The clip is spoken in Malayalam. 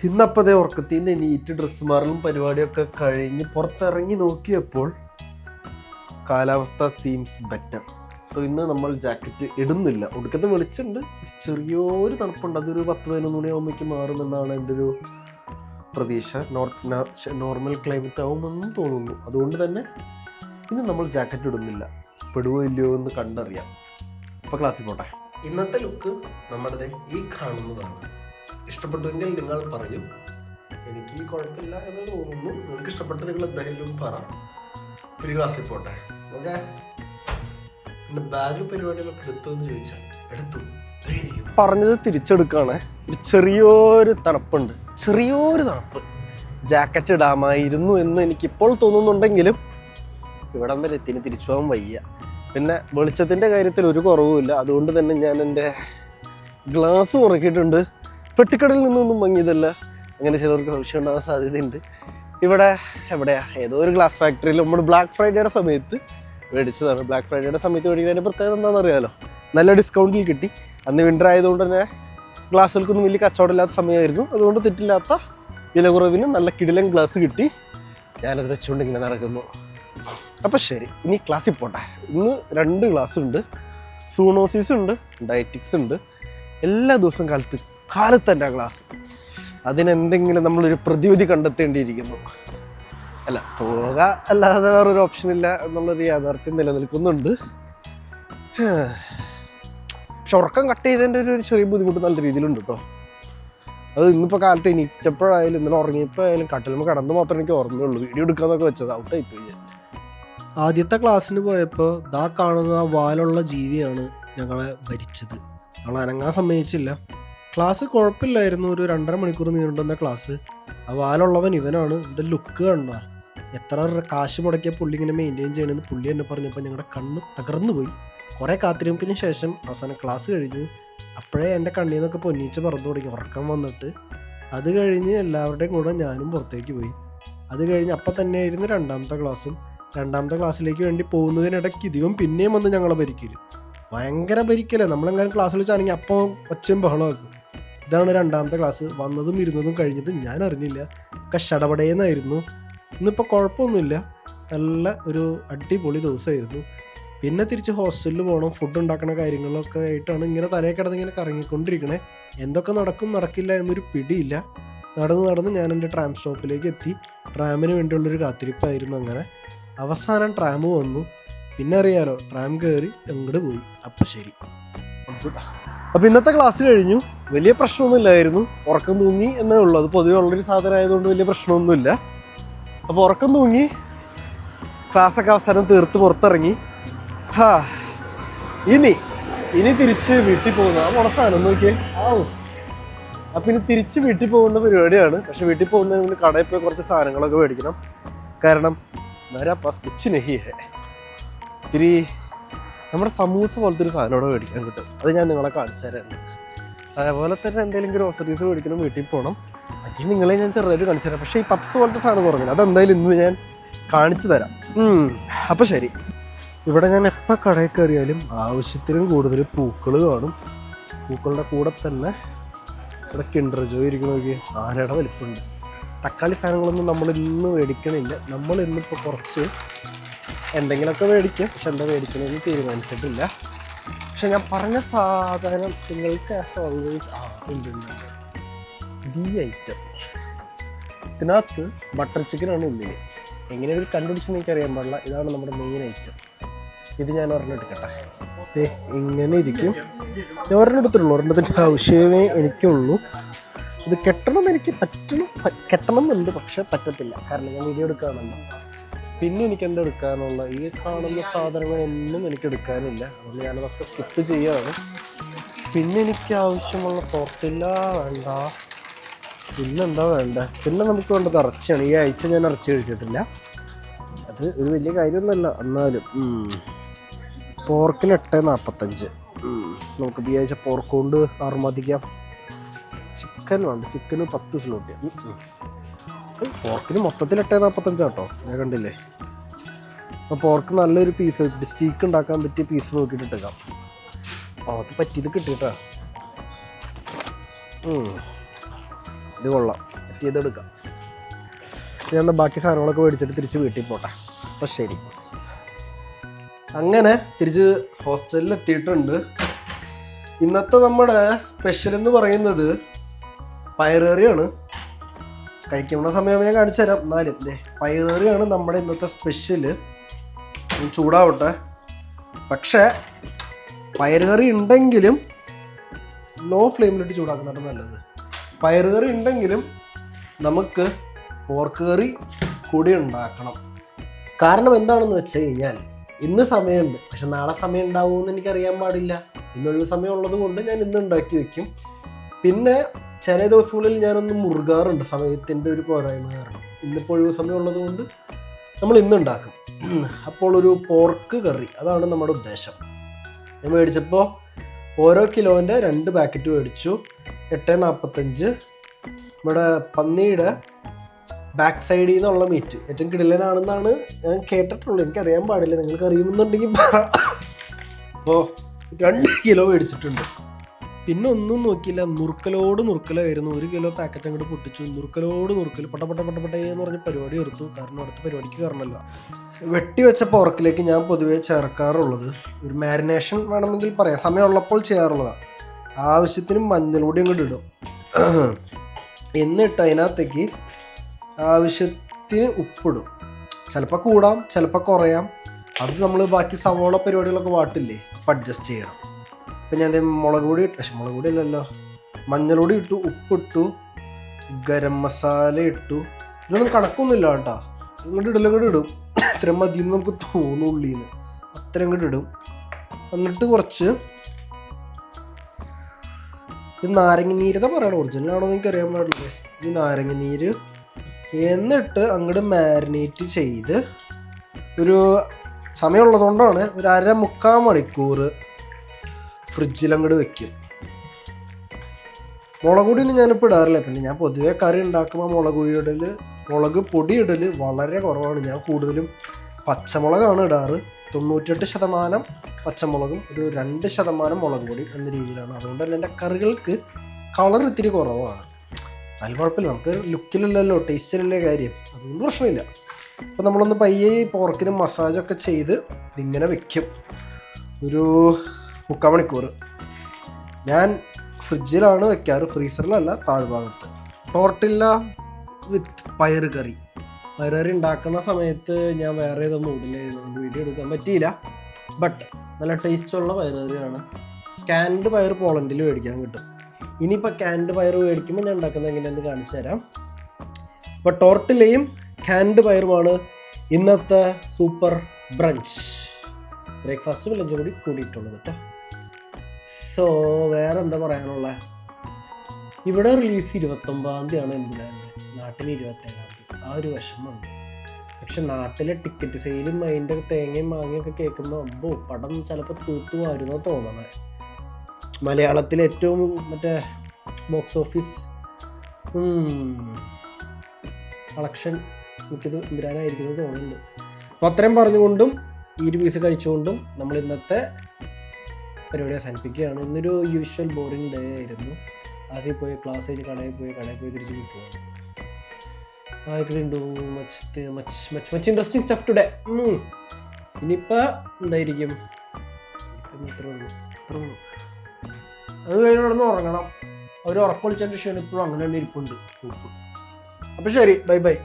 ഇന്നപ്പതേ ഉറക്കത്തിൻ്റെ നീറ്റ് ഡ്രസ്സ് മാറലും പരിപാടിയൊക്കെ കഴിഞ്ഞ് പുറത്തിറങ്ങി നോക്കിയപ്പോൾ കാലാവസ്ഥ സീംസ് ബെറ്റർ. സോ ഇന്ന് നമ്മൾ ജാക്കറ്റ് ഇടുന്നില്ല. ഒടുക്കത്തെ വെളിച്ചുണ്ട്, ചെറിയൊരു തണുപ്പുണ്ട്. അതൊരു 10-11 മണിയാകുമ്പോഴേക്ക് മാറുമെന്നാണ് എൻ്റെ ഒരു പ്രതീക്ഷ. നോർമൽ ക്ലൈമറ്റ് ആവുമെന്നും തോന്നുന്നു. അതുകൊണ്ട് തന്നെ ഇന്ന് നമ്മൾ ജാക്കറ്റ് ഇടുന്നില്ല. പെടുവോ ഇല്ലയോ എന്ന് കണ്ടറിയാം. അപ്പോൾ ക്ലാസ്സിൽ പോട്ടെ. ഇന്നത്തെ ലുക്ക് നമ്മുടേത് ഈ കാണുന്നതാണ്. ഇഷ്ടപ്പെട്ടുവെങ്കിൽ നിങ്ങൾ പറയും. എനിക്ക് കുഴപ്പമില്ല എന്ന് തോന്നുന്നു. നിങ്ങൾക്ക് ഇഷ്ടപ്പെട്ട് നിങ്ങൾ എന്തായാലും പറ. ഒരു ക്ലാസ്സിൽ പോട്ടെ. ഓക്കെ. പിന്നെ ബാഗ് പരിപാടികളൊക്കെ എടുത്തു എന്ന് ചോദിച്ചാൽ എടുത്തു. പറഞ്ഞത് തിരിച്ചെടുക്കുകയാണ്. ഒരു ചെറിയൊരു തണുപ്പുണ്ട്, ചെറിയൊരു തണുപ്പ്. ജാക്കറ്റ് ഇടാമായിരുന്നു എന്ന് എനിക്കിപ്പോൾ തോന്നുന്നുണ്ടെങ്കിലും ഇവിടം വരെ എത്തിന് തിരിച്ചു പോകാൻ വയ്യ. പിന്നെ വെളിച്ചത്തിൻ്റെ കാര്യത്തിൽ ഒരു കുറവുമില്ല. അതുകൊണ്ട് തന്നെ ഞാൻ എൻ്റെ ഗ്ലാസ് ഉറക്കിയിട്ടുണ്ട്. പെട്ടിക്കടയിൽ നിന്നൊന്നും വാങ്ങിയതല്ല. അങ്ങനെ ചിലർക്ക് സംശയം ഉണ്ടാകാൻ സാധ്യതയുണ്ട്. ഇവിടെ എവിടെയാ ഏതോ ഒരു ഗ്ലാസ് ഫാക്ടറിയിൽ നമ്മൾ ബ്ലാക്ക് ഫ്രൈഡേയുടെ സമയത്ത് മേടിച്ചതാണ്. ബ്ലാക്ക് ഫ്രൈഡേയുടെ സമയത്ത് മേടിക്കുന്നതിൻ്റെ പ്രത്യേകത എന്താണെന്ന് അറിയാമല്ലോ, നല്ല ഡിസ്കൗണ്ടിൽ കിട്ടി. അന്ന് വിൻ്റർ ആയതുകൊണ്ട് തന്നെ ഗ്ലാസ്സുകൾക്കൊന്നും വലിയ കച്ചവടമില്ലാത്ത സമയമായിരുന്നു. അതുകൊണ്ട് തെറ്റില്ലാത്ത വില കുറവിന് നല്ല കിടിലൻ ഗ്ലാസ് കിട്ടി. ഞാനത് വെച്ചുകൊണ്ട് ഇങ്ങനെ നടക്കുന്നു. അപ്പം ശരി, ഇനി ക്ലാസ്സിൽ പോട്ടെ. ഇന്ന് 2 ക്ലാസ് ഉണ്ട്. സൂണോസിസ് ഉണ്ട്, ഡയറ്റിക്സ് ഉണ്ട്. എല്ലാ ദിവസവും കാലത്ത് തന്നെ ക്ലാസ്. അതിനെന്തെങ്കിലും നമ്മളൊരു പ്രതിവിധി കണ്ടെത്തേണ്ടിയിരിക്കുന്നു. അല്ല, പോവുക അല്ലാതെ വേറൊരു ഓപ്ഷനില്ല എന്നുള്ളൊരു യാഥാർത്ഥ്യം നിലനിൽക്കുന്നുണ്ട്. പക്ഷെ ഉറക്കം കട്ട് ചെയ്തതിൻ്റെ ഒരു ചെറിയ ബുദ്ധിമുട്ട് നല്ല രീതിയിലുണ്ട് കേട്ടോ. അത് ഇന്നിപ്പോൾ കാലത്ത് എണീറ്റപ്പോഴായാലും ഇന്നലെ ഉറങ്ങിയപ്പോഴായാലും കട്ടിലുമ്പോൾ കിടന്ന് മാത്രമേ എനിക്ക് ഓർമ്മയുള്ളൂ. വീഡിയോ എടുക്കാന്നൊക്കെ വെച്ചത് ഔട്ടായിപ്പോയി ഞാൻ. ആദ്യത്തെ ക്ലാസ്സിന് പോയപ്പോൾ ദാ കാണുന്ന ആ വാലുള്ള ജീവിയാണ് ഞങ്ങളെ ഭരിച്ചത്. ഞങ്ങൾ അനങ്ങാൻ സമ്മതിച്ചില്ല. ക്ലാസ് കുഴപ്പമില്ലായിരുന്നു. ഒരു 2.5 മണിക്കൂർ നീണ്ടുന്ന ക്ലാസ്. ആ വാലുള്ളവൻ ഇവനാണ്. എൻ്റെ ലുക്ക് കണ്ട. എത്ര കാശ് മുടക്കിയ പുള്ളി ഇങ്ങനെ മെയിൻറ്റെയിൻ ചെയ്യണമെന്ന് പുള്ളി എന്നെ പറഞ്ഞപ്പോൾ ഞങ്ങളുടെ കണ്ണ് തകർന്നു പോയി. കുറേ കാത്തിരിപ്പിന് ശേഷം അവസാനം ക്ലാസ് കഴിഞ്ഞു. അപ്പോഴേ എൻ്റെ കണ്ണിൽ നിന്നൊക്കെ പൊന്നീച്ച പറന്നു തുടങ്ങി, ഉറക്കം വന്നിട്ട്. അത് കഴിഞ്ഞ് എല്ലാവരുടെയും കൂടെ ഞാനും പുറത്തേക്ക് പോയി. അത് കഴിഞ്ഞ് അപ്പം തന്നെയായിരുന്നു 2ാമത്തെ ക്ലാസ്സും. 2ാമത്തെ ക്ലാസ്സിലേക്ക് വേണ്ടി പോകുന്നതിനിടയ്ക്ക് ഇധികം പിന്നെയും വന്ന് ഞങ്ങളെ ഭരിക്കല്. ഭയങ്കര ഭരിക്കല്ലേ. നമ്മളെങ്ങാനും ക്ലാസ് വിളിച്ചാണെങ്കിൽ അപ്പോൾ ഒച്ചയും ബഹളമാക്കും. ഇതാണ് 2ാമത്തെ ക്ലാസ്. വന്നതും ഇരുന്നതും കഴിഞ്ഞതും ഞാൻ അറിഞ്ഞില്ല. ഒക്കെ ശടപടയെന്നായിരുന്നു. ഇന്നിപ്പോൾ കുഴപ്പമൊന്നുമില്ല. നല്ല ഒരു അടിപൊളി ദിവസമായിരുന്നു. പിന്നെ തിരിച്ച് ഹോസ്റ്റലിൽ പോകണം. ഫുഡ് ഉണ്ടാക്കുന്ന കാര്യങ്ങളൊക്കെ ആയിട്ടാണ് ഇങ്ങനെ തലയിൽ കിടന്ന് ഇങ്ങനെ കറങ്ങിക്കൊണ്ടിരിക്കണേ. എന്തൊക്കെ നടക്കും നടക്കില്ല എന്നൊരു പിടിയില്ല. നടന്ന് ഞാൻ എൻ്റെ ട്രാം സ്റ്റോപ്പിലേക്ക് എത്തി. ട്രാമിന് വേണ്ടിയുള്ളൊരു കാത്തിരിപ്പായിരുന്നു. അങ്ങനെ അവസാനം ട്രാം വന്നു. പിന്നെ അറിയാലോ, ട്രാം കയറി അങ്ങോട്ട് പോയി. അപ്പം ശരി. അപ്പോൾ ഇന്നത്തെ ക്ലാസ് കഴിഞ്ഞു. വലിയ പ്രശ്നമൊന്നുമില്ലായിരുന്നു. ഉറക്കം തൂങ്ങി എന്നേ ഉള്ളൂ. അത് പൊതുവെ ഉള്ളൊരു സാധനം ആയതുകൊണ്ട് വലിയ പ്രശ്നമൊന്നുമില്ല. അപ്പോൾ ഉറക്കം തൂങ്ങി ക്ലാസ്സൊക്കെ അവസാനം തീർത്ത് പുറത്തിറങ്ങി. ഇനി തിരിച്ച് വീട്ടിൽ പോകുന്ന ആ പോണ സാധനം നോക്കിയേ. അപ്പം ഇനി തിരിച്ച് വീട്ടിൽ പോകുന്ന പരിപാടിയാണ്. പക്ഷെ വീട്ടിൽ പോകുന്നതിന് മുന്നേ കടയിൽ പോയി കുറച്ച് സാധനങ്ങളൊക്കെ മേടിക്കണം. കാരണം കുച്ച് നെഹി ഇത്തിരി നമ്മുടെ സമൂസ പോലത്തെ ഒരു സാധനം ഇവിടെ മേടിക്കാൻ കിട്ടും. അത് ഞാൻ നിങ്ങളെ കാണിച്ചു തരാം. അതേപോലെ തന്നെ എന്തെങ്കിലും ഗ്രോസറീസ് മേടിക്കണം, വീട്ടിൽ പോകണം. പറ്റിയ നിങ്ങളെ ഞാൻ ചെറുതായിട്ട് കാണിച്ചു തരാം. പക്ഷേ ഈ പപ്സ് പോലത്തെ സാധനം കുറഞ്ഞില്ല. അതെന്തായാലും ഇന്ന് ഞാൻ കാണിച്ചു തരാം. അപ്പോൾ ശരി. ഇവിടെ ഞാൻ എപ്പോൾ കടയിൽ കയറിയാലും ആവശ്യത്തിനും കൂടുതൽ പൂക്കൾ കാണും. പൂക്കളുടെ കൂടെ തന്നെ ഇവിടെ കിൻഡർ ജോയ് ഇരിക്കണ നോക്കി ആനയുടെ വലിപ്പമുണ്ട്. തക്കാളി സാധനങ്ങളൊന്നും നമ്മളിന്ന് മേടിക്കണില്ല. നമ്മൾ ഇന്നിപ്പോൾ കുറച്ച് എന്തെങ്കിലുമൊക്കെ മേടിക്കും. പക്ഷെ എന്താ മേടിക്കണമെന്ന് തീരുമാനിച്ചിട്ടില്ല. പക്ഷെ ഞാൻ പറഞ്ഞ സാധനം നിങ്ങൾക്ക് ആസ് ഓൾവേസ് ഉണ്ട്. ഈ ഐറ്റം ഇതിനകത്ത് ബട്ടർ ചിക്കനാണ് ഉള്ളിൽ. എങ്ങനെ ഇവർ കണ്ടുപിടിച്ചെന്ന് എനിക്കറിയാൻ പാടില്ല. ഇതാണ് നമ്മുടെ മെയിൻ ഐറ്റം. ഇത് ഞാൻ ഒരെണ്ണം എടുക്കട്ടെ. ഇങ്ങനെ ഇരിക്കും. ഞാൻ ഒരെണ്ണം എടുത്തിട്ടുള്ളൂ. ഒരെണ്ണത്തിൻ്റെ ആവശ്യമേ എനിക്കുള്ളൂ. ഇത് കെട്ടണം എന്നുണ്ട്, പക്ഷെ പറ്റത്തില്ല. കാരണം ഞാൻ വീഡിയോ എടുക്കാനല്ല. പിന്നെ എനിക്ക് എന്താ എടുക്കാനുള്ള ഈ കാണുന്ന സാധനങ്ങളൊന്നും എനിക്ക് എടുക്കാനില്ല. അതുകൊണ്ട് ഞാനതൊക്കെ സ്കിപ്പ് ചെയ്യുകയാണ്. പിന്നെ എനിക്ക് ആവശ്യമുള്ള തോർത്തില്ല വേണ്ട. പിന്നെന്താ വേണ്ട? പിന്നെ നമുക്ക് വേണ്ടത് ഇറച്ചിയാണ്. ഈ ആഴ്ച ഞാൻ ഇറച്ചി കഴിച്ചിട്ടില്ല. അത് ഒരു വലിയ കാര്യമൊന്നുമല്ല. എന്നാലും പോർക്കിന് 8.45. നമുക്ക് ഈ ആഴ്ച പോർക്ക് കൊണ്ട് അറുമതിക്കാം. ചിക്കൻ വേണ്ട. ചിക്കന് 10 സ്ലോട്ട്. പോർക്കിന് മൊത്തത്തിൽ 8.45 കേട്ടോ. ഞാൻ കണ്ടില്ലേ. അപ്പോൾ പോർക്ക് നല്ലൊരു പീസ്, സ്റ്റീക്ക് ഉണ്ടാക്കാൻ പറ്റിയ പീസ് നോക്കിയിട്ട് ഇട്ടേക്കാം. അത് പറ്റിയത് കിട്ടിയിട്ടാ. ഇത് കൊള്ളാം, ചെയ്തെടുക്കാം. ഞാൻ എന്നാൽ ബാക്കി സാധനങ്ങളൊക്കെ മേടിച്ചിട്ട് തിരിച്ച് വീട്ടിൽ പോട്ടെ. അപ്പം ശരി. അങ്ങനെ തിരിച്ച് ഹോസ്റ്റലിൽ എത്തിയിട്ടുണ്ട്. ഇന്നത്തെ നമ്മുടെ സ്പെഷ്യൽ എന്ന് പറയുന്നത് പയറുകറിയാണ്. കഴിക്കുന്ന സമയം ഞാൻ കാണിച്ചു തരാം. എന്നാലും പയറുകറിയാണ് നമ്മുടെ ഇന്നത്തെ സ്പെഷ്യല്. ചൂടാവട്ടെ. പക്ഷേ പയറുകറി ഉണ്ടെങ്കിലും ലോ ഫ്ലെയിമിലിട്ട് ചൂടാക്കുന്നതാണ് നല്ലത്. പയറുകറി ഉണ്ടെങ്കിലും നമുക്ക് പോർക്ക് കറി കൂടി ഉണ്ടാക്കണം. കാരണം എന്താണെന്ന് വെച്ച് കഴിഞ്ഞാൽ ഇന്ന് സമയമുണ്ട്, പക്ഷെ നാളെ സമയം ഉണ്ടാവുമെന്ന് എനിക്കറിയാൻ പാടില്ല. ഇന്നൊഴിവ് സമയം ഉള്ളത് കൊണ്ട് ഞാൻ ഇന്ന് ഉണ്ടാക്കി വെക്കും. പിന്നെ ചില ദിവസങ്ങളിൽ ഞാനൊന്ന് മുറുകാറുണ്ട് സമയത്തിൻ്റെ ഒരു പോരായ്മ കാരണം. ഇന്നിപ്പോൾ ഒഴിവ് സമയം ഉള്ളത് കൊണ്ട് നമ്മൾ ഇന്ന് ഉണ്ടാക്കും. അപ്പോൾ ഒരു പോർക്ക് കറി, അതാണ് നമ്മുടെ ഉദ്ദേശം. ഞാൻ മേടിച്ചപ്പോൾ ഓരോ കിലോൻ്റെ 2 പാക്കറ്റ് മേടിച്ചു. 8.45. നമ്മുടെ പന്നിയുടെ ബാക്ക് സൈഡിൽ നിന്നുള്ള മീറ്റ് ഏറ്റവും കിടിലനാണെന്നാണ് ഞാൻ കേട്ടിട്ടുള്ളൂ. എനിക്കറിയാൻ പാടില്ല, നിങ്ങൾക്ക് അറിയുമെന്നുണ്ടെങ്കിൽ പറ. അപ്പോൾ 2 കിലോ മേടിച്ചിട്ടുണ്ട്. പിന്നെ ഒന്നും നോക്കിയില്ല, നുറുക്കലായിരുന്നു. 1 കിലോ പാക്കറ്റ് അങ്ങോട്ട് പൊട്ടിച്ചു. നുറുക്കൽ പട്ടേ എന്ന് പറഞ്ഞ പരിപാടി എടുത്തു. കാരണം അടുത്ത പരിപാടിക്ക് കയറണമല്ലോ. വെട്ടി വെച്ച പോർക്കിലേക്ക് ഞാൻ പൊതുവേ ചേർക്കാറുള്ളത് ഒരു മാരിനേഷൻ വേണമെങ്കിൽ പറയാം, സമയമുള്ളപ്പോൾ ചെയ്യാറുള്ളതാണ്. ആവശ്യത്തിന് മഞ്ഞൾപ്പൊടി അങ്ങോട്ട് ഇടും. എന്നിട്ട് അതിനകത്തേക്ക് ആവശ്യത്തിന് ഉപ്പിടും. ചിലപ്പോൾ കൂടാം, ചിലപ്പോൾ കുറയാം. അത് നമ്മൾ ബാക്കി സവോള പരിപാടികളൊക്കെ വാട്ടില്ലേ, അപ്പം അഡ്ജസ്റ്റ് ചെയ്യണം. അപ്പം ഞാൻ മുളക് പൊടി അല്ലല്ലോ, മഞ്ഞൾപ്പൊടി ഇട്ടു, ഉപ്പിട്ടു, ഗരം മസാല ഇട്ടു. ഇതിനൊന്നും കണക്കൊന്നുമില്ല കേട്ടോ. ഇങ്ങോട്ട് ഇടും. ഇത്രയും മതിയെന്ന് നമുക്ക് തോന്നുള്ളിന്ന് അത്രയും ഇങ്ങോട്ട് ഇടും. എന്നിട്ട് കുറച്ച് ഇത് നാരങ്ങനീരെന്നാ പറയണം, ഒറിജിനലാണോ എന്ന് എനിക്ക് അറിയാൻ പാടില്ലേ. ഈ നാരങ്ങനീര് എന്നിട്ട് അങ്ങോട്ട് മാരിനേറ്റ് ചെയ്ത് ഒരു സമയമുള്ളതുകൊണ്ടാണ് ഒരു 1/4 മണിക്കൂർ ഫ്രിഡ്ജിൽ അങ്ങോട്ട് വെക്കും. മുളക് പൊടിയൊന്നും ഞാനിപ്പോൾ ഇടാറില്ല. പിന്നെ ഞാൻ പൊതുവേ കറി ഉണ്ടാക്കുമ്പോൾ മുളക് പൊടി ഇടൽ വളരെ കുറവാണ്. ഞാൻ കൂടുതലും പച്ചമുളകാണ് ഇടാറ്. 98% പച്ചമുളകും ഒരു 2% മുളക് പൊടി എന്ന രീതിയിലാണ്. അതുകൊണ്ട് തന്നെ എൻ്റെ കറികൾക്ക് കളർ ഇത്തിരി കുറവാണ്. അതിൽ കുഴപ്പമില്ല, നമുക്ക് ലുക്കിലല്ലല്ലോ ടേസ്റ്റിലല്ലേ കാര്യം, അതുകൊണ്ട് പ്രശ്നമില്ല. അപ്പോൾ നമ്മളൊന്ന് പയ്യെ പോർക്കിന് മസാജൊക്കെ ചെയ്ത് ഇതിങ്ങനെ വെക്കും ഒരു 3/4 മണിക്കൂർ. ഞാൻ ഫ്രിഡ്ജിലാണ് വെക്കാറ്, ഫ്രീസറിലല്ല, താഴ്ഭാഗത്ത്. ടോർട്ടില്ല വിത്ത് പയറ് കറി ഉണ്ടാക്കുന്ന സമയത്ത് ഞാൻ വേറെ ഏതോ മൂഡിലായിരുന്നു, വീഡിയോ എടുക്കാൻ പറ്റിയില്ല. ബട്ട് നല്ല ടേസ്റ്റുള്ള പയറുകറിയാണ്. ക്യാൻഡ് പയർ പോളണ്ടിൽ മേടിക്കാൻ കിട്ടും. ഇനിയിപ്പോൾ ക്യാൻഡ് പയർ മേടിക്കുമ്പോൾ ഞാൻ ഉണ്ടാക്കുന്നത് എങ്ങനെയാണെന്ന് കാണിച്ചു തരാം. അപ്പോൾ ടോർട്ടിലയും ക്യാൻഡ് പയറുമാണ് ഇന്നത്തെ സൂപ്പർ ബ്രഞ്ച്. ബ്രേക്ക്ഫാസ്റ്റും ലഞ്ചും കൂടി കൂടിയിട്ടുള്ളത് കേട്ടോ. സോ വേറെ എന്താ പറയാനുള്ള, ഇവിടെ റിലീസ് 29-ാം തീയതിയാണ് എമ്പുരാൻ്റെ, നാട്ടിൽ 27-ാം തീയതി. ആ ഒരു വിഷമമുണ്ട്. പക്ഷെ നാട്ടിലെ ടിക്കറ്റ് സെയിലും അതിൻ്റെ തേങ്ങയും മാങ്ങയൊക്കെ കേൾക്കുമ്പോൾ അമ്പോ പടം ചിലപ്പോൾ തൂത്തുമായിരുന്നോ തോന്നണേ. മലയാളത്തിലെ ഏറ്റവും ബോക്സ് ഓഫീസ് കളക്ഷൻ എനിക്കത് എമ്പുരാനായിരിക്കുന്നത് തോന്നുന്നുണ്ട്. അപ്പോൾ അത്രയും പറഞ്ഞുകൊണ്ടും ഈ ഒരു പീസ് കഴിച്ചുകൊണ്ടും നമ്മൾ ഇന്നത്തെ പരിപാടി അവസാനിപ്പിക്കുകയാണ്. ഇന്നൊരു യൂഷ്വൽ ബോറിംഗ് ഡേ ആയിരുന്നു. ക്ലാസ്സിൽ പോയി, ക്ലാസ് കഴിഞ്ഞ് കടയിൽ പോയി തിരിച്ച് കിട്ടുവാണ്. I couldn't do much interesting stuff today. ഇനിയിപ്പോൾ എന്തായിരിക്കും, ഇത്രേ ഉള്ളൂ. അത് കഴിഞ്ഞ് കിടന്ന് ഉറങ്ങണം. ഒരു ഉറക്കൊളിച്ചതിൻ്റെ ക്ഷീണം ഇപ്പോഴും അങ്ങനെ തന്നെ ഇരിപ്പുണ്ട്. അപ്പോൾ ശരി, ബൈ.